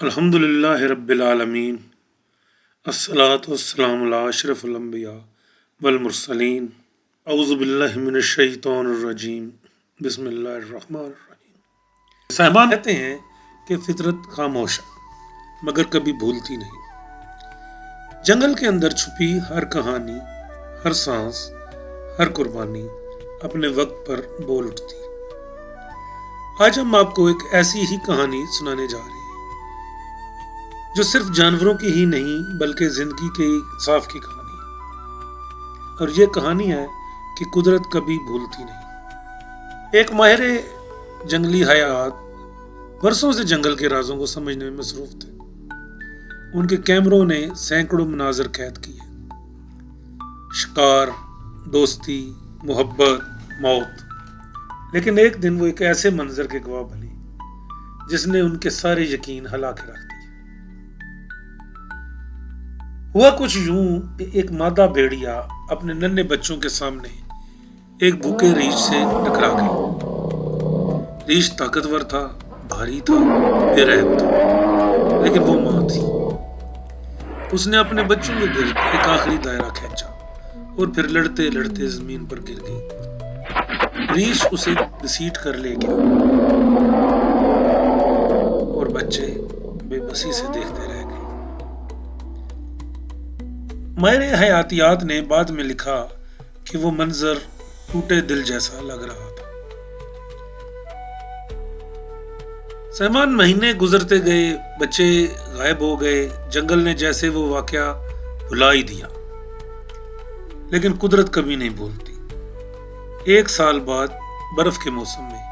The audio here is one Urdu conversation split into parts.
الحمد للہ رب العالمین، الصلاۃ والسلام علی اشرف الانبیاء والمرسلین، اعوذ باللہ من الشیطان الرجیم، بسم اللہ الرحمن الرحیم۔ صاحبان کہتے ہیں کہ فطرت خاموش ہے مگر کبھی بھولتی نہیں۔ جنگل کے اندر چھپی ہر کہانی، ہر سانس، ہر قربانی اپنے وقت پر بول اٹھتی۔ آج ہم آپ کو ایک ایسی ہی کہانی سنانے جا رہے ہیں جو صرف جانوروں کی ہی نہیں بلکہ زندگی کے انصاف کی کہانی ہے، اور یہ کہانی ہے کہ قدرت کبھی بھولتی نہیں۔ ایک ماہر جنگلی حیات برسوں سے جنگل کے رازوں کو سمجھنے میں مصروف تھے۔ ان کے کیمروں نے سینکڑوں مناظر قید کیے، شکار، دوستی، محبت، موت، لیکن ایک دن وہ ایک ایسے منظر کے گواہ بنے جس نے ان کے سارے یقین ہلا کے رکھ دیے۔ ہوا کچھ یوں کہ ایک مادہ بھیڑیا اپنے ننھے بچوں کے سامنے ایک بھوکے ریچھ سے ٹکرا گئی۔ ریچھ طاقتور تھا، بھاری تھا، بے رحم تھا، لیکن وہ ماں تھی۔ اس نے اپنے بچوں کے گرد ایک آخری دائرہ کھینچا اور پھر لڑتے لڑتے زمین پر گر گئی۔ ریچھ اسے گھسیٹ کر لے گیا اور بچے بے بسی سے دیکھتے رہ گئے۔ ماہر حیاتیات نے بعد میں لکھا کہ وہ منظر ٹوٹے دل جیسا لگ رہا تھا۔ سامان مہینے گزرتے گئے، بچے غائب ہو گئے، جنگل نے جیسے وہ واقعہ بھلا ہی دیا، لیکن قدرت کبھی نہیں بھولتی۔ ایک سال بعد برف کے موسم میں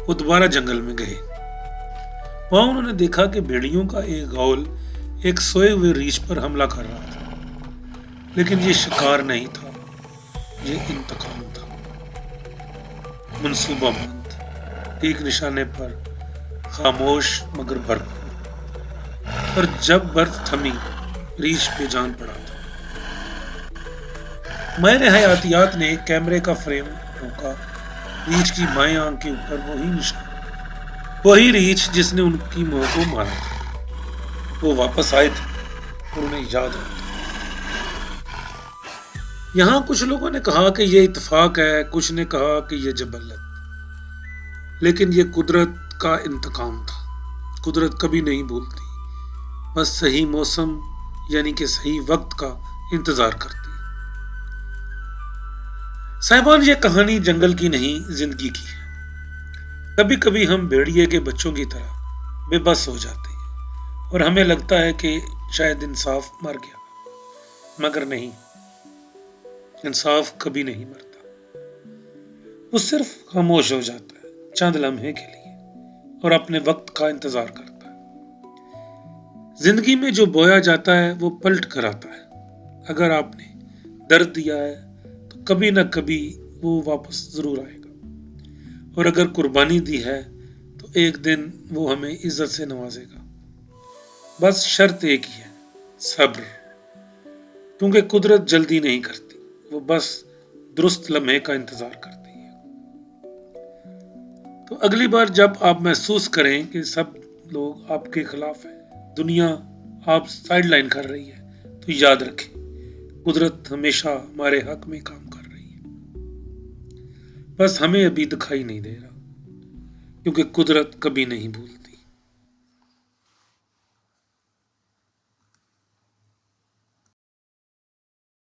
وہ دوبارہ جنگل میں گئے۔ وہاں انہوں نے دیکھا کہ بھیڑیوں کا ایک غول ایک سوئے ہوئے ریچھ پر حملہ کر رہا تھا، لیکن یہ شکار نہیں تھا، یہ انتقام تھا۔ منصوبہ بند، ایک نشانے پر، خاموش مگر برف، اور جب برف تھمی ریچھ پہ جان پڑا تھا۔ ماہر حیاتیات نے کیمرے کا فریم روکا، ریچھ کی بائیں آنکھ کے اوپر وہی نشان، وہی ریچھ جس نے ان کی ماں کو مارا تھا۔ وہ واپس آئے تھے اور انہیں یاد رہا۔ یہاں کچھ لوگوں نے کہا کہ یہ اتفاق ہے، کچھ نے کہا کہ یہ جبلت، لیکن یہ قدرت کا انتقام تھا۔ قدرت کبھی نہیں بھولتی، بس صحیح موسم یعنی کہ صحیح وقت کا انتظار کرتی۔ صاحبان، یہ کہانی جنگل کی نہیں، زندگی کی ہے۔ کبھی کبھی ہم بھیڑیے کے بچوں کی طرح بے بس ہو جاتے ہیں اور ہمیں لگتا ہے کہ شاید انصاف مر گیا، مگر نہیں، انصاف کبھی نہیں مرتا۔ وہ صرف خاموش ہو جاتا ہے چند لمحے کے لیے اور اپنے وقت کا انتظار کرتا ہے۔ زندگی میں جو بویا جاتا ہے وہ پلٹ کر آتا ہے۔ اگر آپ نے درد دیا ہے تو کبھی نہ کبھی وہ واپس ضرور آئے گا، اور اگر قربانی دی ہے تو ایک دن وہ ہمیں عزت سے نوازے گا۔ بس شرط ایک ہی ہے، صبر، کیونکہ قدرت جلدی نہیں کرتی، وہ بس درست لمحے کا انتظار کرتی ہے۔ تو اگلی بار جب آپ محسوس کریں کہ سب لوگ آپ کے خلاف ہیں، دنیا آپ سائیڈ لائن کر رہی ہے، تو یاد رکھیں، قدرت ہمیشہ ہمارے حق میں کام کر رہی ہے، بس ہمیں ابھی دکھائی نہیں دے رہا، کیونکہ قدرت کبھی نہیں بھولتی۔